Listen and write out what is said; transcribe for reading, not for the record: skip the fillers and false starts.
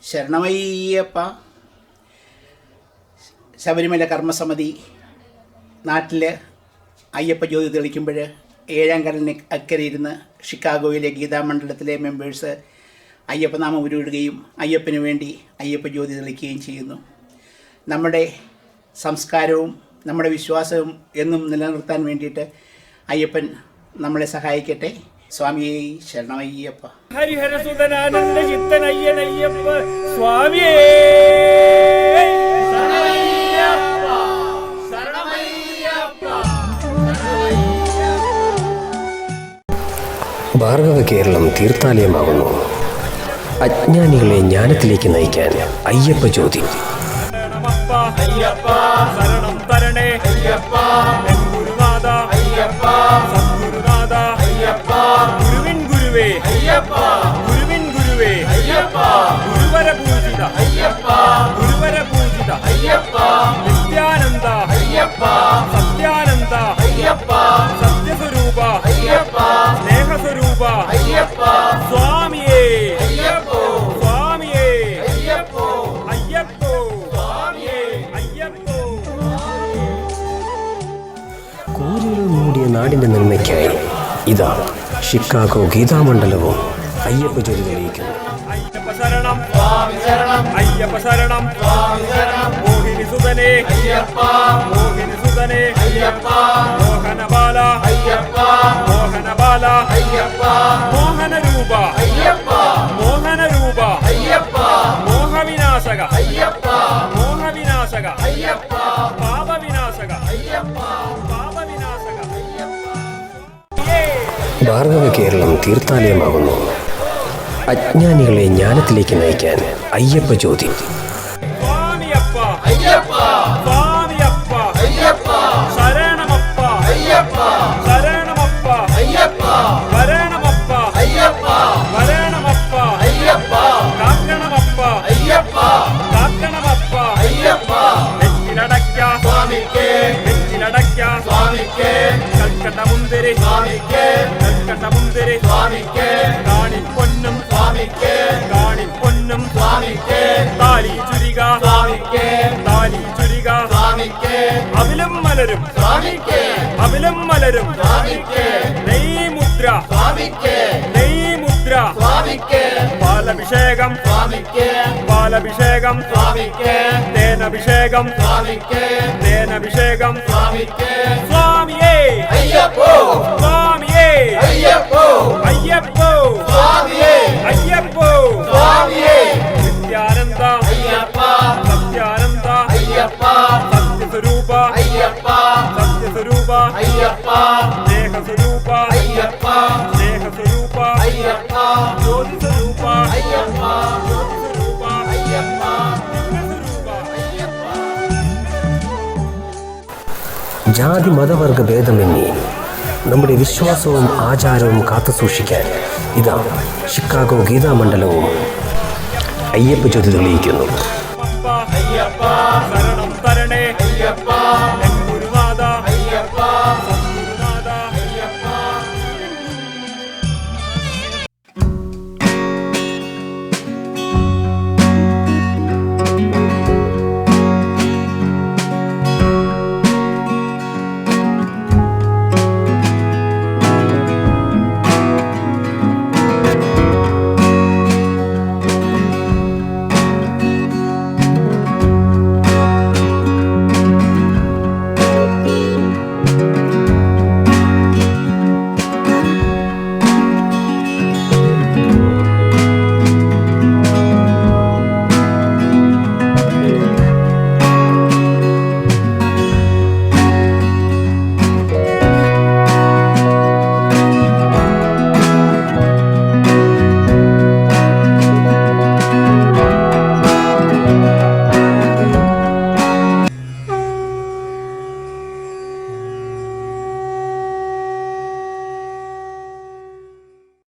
ശരണമയ്യപ്പ. ശബരിമല കർമ്മസമിതി നാട്ടിൽ അയ്യപ്പ ജ്യോതി തെളിക്കുമ്പോൾ ഏഴാം കടലിന് അക്കരെ ഇരുന്ന് ഷിക്കാഗോയിലെ ഗീതാമണ്ഡലത്തിലെ മെമ്പേഴ്സ് അയ്യപ്പനാമം ഉരുവിടുകയും അയ്യപ്പന് വേണ്ടി അയ്യപ്പ ജ്യോതി തെളിക്കുകയും ചെയ്യുന്നു. നമ്മുടെ സംസ്കാരവും നമ്മുടെ വിശ്വാസവും എന്നും നിലനിർത്താൻ വേണ്ടിയിട്ട് അയ്യപ്പൻ നമ്മളെ സഹായിക്കട്ടെ. സ്വാമിയേ ശരണമയ്യപ്പ. ഹരിഹരസുതനാനന്ദ ചിത്തനയ്യനയ്യപ്പ സ്വാമിയേ ഭാർഗവ കേരളം തീർത്ഥാലയമാകുന്നു. അജ്ഞാനികളെ ജ്ഞാനത്തിലേക്ക് നയിക്കാൻ അയ്യപ്പ ജ്യോതി. ശരണം തരണേ അയ്യപ്പ, ഗുരുനാഥ അയ്യപ്പ, സദ്ഗുരുനാഥ അയ്യപ്പ, ഗുരുവിൻ ഗുരുവേ അയ്യപ്പ, ഗുരുവിൻ ഗുരുവേ അയ്യപ്പ, ഗുരുവര പൂജിത അയ്യപ്പ, ഗുരുവര പൂജിത അയ്യപ്പ, നിത്യാനന്ദ അയ്യപ്പ, സത്യാനന്ദ അയ്യപ്പ, സത്യസ്വരൂപ അയ്യപ്പ, സ്നേഹസ്വരൂപ അയ്യപ്പ, സ്വാമിയേ അയ്യപ്പോ, സ്വാമിയേ അയ്യപ്പോ, അയ്യപ്പോ, സ്വാമിയേ അയ്യപ്പോ. കൂരിരുൾ മൂടിയ നാടിന്റെ നന്മയ്ക്കായി ഇതാ ഷിക്കാഗോ ഗീതാമണ്ഡലവും അയ്യപ്പ ജ്യോതി തെളിയിക്കുന്നു. അയ്യപ്പ ശരണം സ്വാമി ശരണം, അയ്യപ്പ ശരണം സ്വാമി ശരണം, മോഹിനി സുതനേ അയ്യപ്പ, മോഹിനി സുതനേ അയ്യപ്പ, മോഹനബാല അയ്യപ്പ, മോഹനബാല അയ്യപ്പ, മോഹനരൂപ അയ്യപ്പ, മോഹനരൂപ അയ്യപ്പ, മോഹവിനാശക അയ്യപ്പ, മോഹവിനാശക അയ്യപ്പ, പാപവിനാശക അയ്യപ്പ, പാപവിനാശക അയ്യപ്പ. ഭാർഗവ കേരളം തീർത്ഥാലയമാകുന്നു. അജ്ഞാനികളെ ജ്ഞാനത്തിലേക്ക് നയിക്കാൻ അയ്യപ്പ ജ്യോതി. സ്വാമിയപ്പ അയ്യപ്പ, സ്വാമിയപ്പ അയ്യപ്പ, ശരണമപ്പ അയ്യപ്പ, ശരണമപ്പ അയ്യപ്പ, വരണമപ്പ അയ്യപ്പ, വരണമപ്പ അയ്യപ്പ, കാക്കണമപ്പ അയ്യപ്പ, കാക്കണമപ്പ അയ്യപ്പ, നെറ്റിലടയ്ക്ക സ്വാമിക്കേ, നെറ്റിലടയ്ക്ക സ്വാമിക്കേ, കൽക്കട്ട മുന്തിരി സ്വാമിക്കേ, കൽക്കട്ട മുന്തിരി സ്വാമിക്കേ, കാണിപ്പൊന്നും സ്വാമിക്കേ, കാണിപ്പൊന്നും സ്വാമിക്കേ, താലി ചുരിക സ്വാമിക്കേ, താലി ചുരിക സ്വാമിക്കേ, അവിലും മലരും സ്വാമിക്കേ, അവിലും മലരും സ്വാമിക്കേ, നെയ്മുദ്ര സ്വാമിക്കേ, നെയ്മുദ്ര സ്വാമിക്കേ, പാലഭിഷേകം സ്വാമിക്കേ, പാലഭിഷേകം സ്വാമിക്കേ, തേനഭിഷേകം സ്വാമിക്കേ, തേനഭിഷേകം സ്വാമിക്കേ, സ്വാമിയേ അയ്യപ്പോ, സ്വാമിയേ അയ്യപ്പോ, അയ്യപ്പോ സ്വാമിയേ അയ്യപ്പോ, സ്വാമിയേ നിത്യാനന്ദ അയ്യപ്പ, സത്യാനന്ദ അയ്യപ്പ, സത്യസ്വരൂപ അയ്യപ്പ, സത്യസ്വരൂപ അയ്യപ്പ, സ്നേഹസ്വരൂപ അയ്യപ്പ, സ്നേഹസ്വരൂപ അയ്യപ്പ, ജ്യോതിസ്വരൂപ അയ്യപ്പ, ജ്യോതിസ്വരൂപ അയ്യപ്പ, ദിവ്യസ്വരൂപ അയ്യപ്പ. ജാതി മതവർഗ ഭേദമന്യേ നമ്മുടെ വിശ്വാസവും ആചാരവും കാത്തുസൂക്ഷിക്കാൻ ഇതാ ഷിക്കാഗോ ഗീതാമണ്ഡലവും അയ്യപ്പ ജ്യോതി തെളിയിക്കുന്നു. അയ്യപ്പ